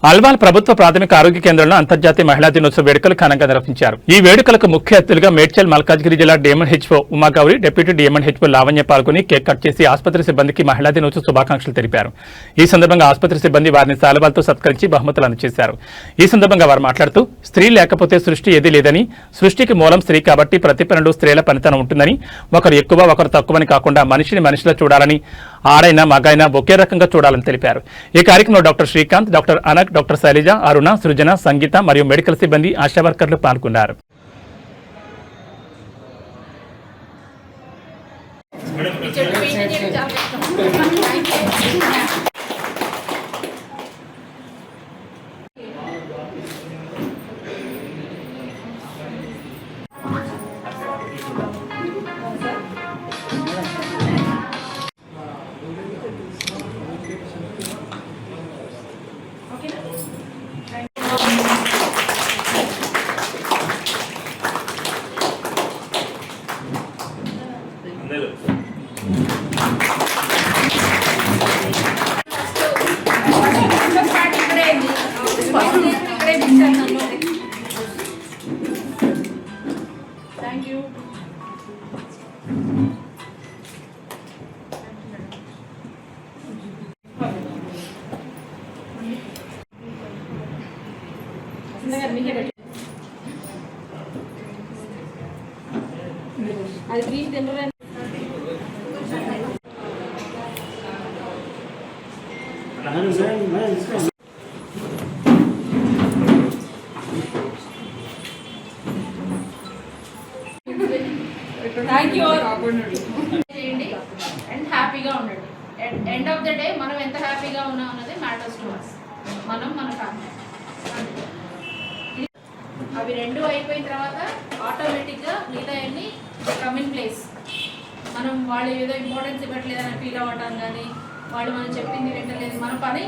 అల్వాల్ ప్రభుత్వ ప్రాథమిక ఆరోగ్య కేంద్రంలో అంతర్జాతీయ మహిళా దినోత్సవ వేడుకలు ఘనంగా నిర్వహించారు. ఈ వేడుకలకు ముఖ్య అతిథులుగా మేడ్చల్ మల్కాజ్గిరి జిల్లా DM&HO Umagowri, deputy DM&HO Lavanya పాల్గొని కేక్ కట్ చేసి ఆసుపత్రి సిబ్బందికి మహిళా దినోత్సవ శుభాకాంక్షలు తెలిపారు. ఈ సందర్భంగా ఆసుపత్రి సిబ్బంది వారిని శాలువాలతో సత్కరించి బహుమతులు అందజేశారు. ఈ సందర్భంగా వారు మాట్లాడుతూ స్త్రీ లేకపోతే సృష్టి ఏదీ లేదని, సృష్టికి మూలం స్త్రీ కాబట్టి ప్రతి పనిలో స్త్రీల పనితనం ఉంటుందని, ఒకరు ఎక్కువ ఒకరు తక్కువని కాకుండా మనిషిని మనిషిలా చూడాలని, ఆడైనా మగైనా ఒకే రకంగా చూడాలని తెలిపారు. ఈ కార్యక్రమంలో doctor Srikanth, doctor Anak, doctor Shailaja, Aruna, Srujana, Sangeetha మరియు మెడికల్ సిబ్బంది, ఆశా వర్కర్లు పాల్గొన్నారు. Thank you. అది ప్లీజ్ తినరా. Thank you. చేయండి అండ్ హ్యాపీగా ఉండండి. ఎండ్ ఆఫ్ ద డే మనం ఎంత హ్యాపీగా ఉన్నాం అన్నది మ్యాటర్స్ టు అస్. మనం మన ఫ్యామిలీ అవి రెండు అయిపోయిన తర్వాత ఆటోమేటిక్గా మిగతా అన్ని కమ్ ఇన్ ప్లేస్. మనం వాళ్ళు ఏదో ఇంపార్టెన్స్ ఇవ్వట్లేదని ఫీల్ అవ్వటం కానీ, వాళ్ళు మనం చెప్పింది వింటలేదు, మన పని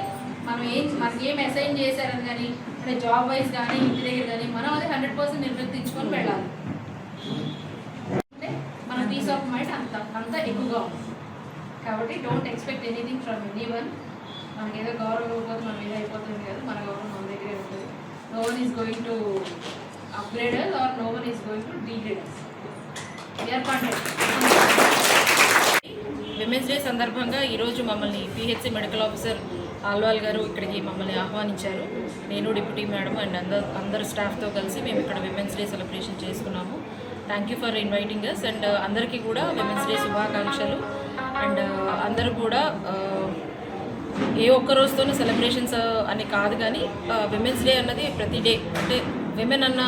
మనకి ఏం అసైన్ చేశారని కానీ, అంటే జాబ్ వైజ్ కానీ ఇంటి దగ్గర కానీ మనం అది 100% నిర్వర్తించుకొని వెళ్ళాలి. అంటే మన పీస్ ఆఫ్ మైండ్ అంత ఎక్కువగా ఉంది. కాబట్టి don't expect anything from anyone. మనకి ఏదో గౌరవం ఇవ్వకపోతే మనం ఏదో అయిపోతుంది కదా, మన గౌరవం మన దగ్గరే ఉంటుంది. No one is going to upgrade us or no one is going to degrade us. We are content. Women's day సందర్భంగా ఈరోజు మమ్మల్ని పిహెచ్సి మెడికల్ ఆఫీసర్ అల్వాల్ గారు ఇక్కడికి మమ్మల్ని ఆహ్వానించారు. నేను డిప్యూటీ మేడం అండ్ అందరు స్టాఫ్తో కలిసి మేము ఇక్కడ విమెన్స్ డే సెలబ్రేషన్ చేసుకున్నాము. Thank you for inviting us. And అందరికీ కూడా విమెన్స్ డే శుభాకాంక్షలు. అండ్ అందరూ కూడా ఏ ఒక్క రోజుతోనూ సెలబ్రేషన్స్ అని కాదు, కానీ విమెన్స్ డే అన్నది ప్రతి డే, అంటే విమెన్ అన్న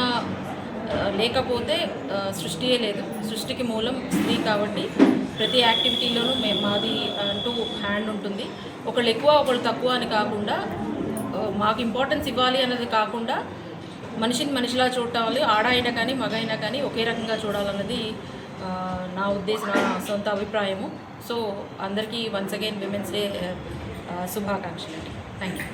లేకపోతే సృష్టియే లేదు. సృష్టికి మూలం స్త్రీ కాబట్టి ప్రతి యాక్టివిటీలోనూ మాది అంటూ హ్యాండ్ ఉంటుంది. ఒకళ్ళు ఎక్కువ ఒకళ్ళు తక్కువ అని కాకుండా, మాకు ఇంపార్టెన్స్ ఇవ్వాలి అన్నది కాకుండా మనిషిని మనిషిలా చూడాలి. ఆడైనా కానీ మగైనా కానీ ఒకే రకంగా చూడాలన్నది నా ఉద్దేశం, నా సొంత అభిప్రాయము. సో అందరికీ వన్స్ అగైన్ విమెన్స్ డే శుభాకాంక్షలు. Thank you.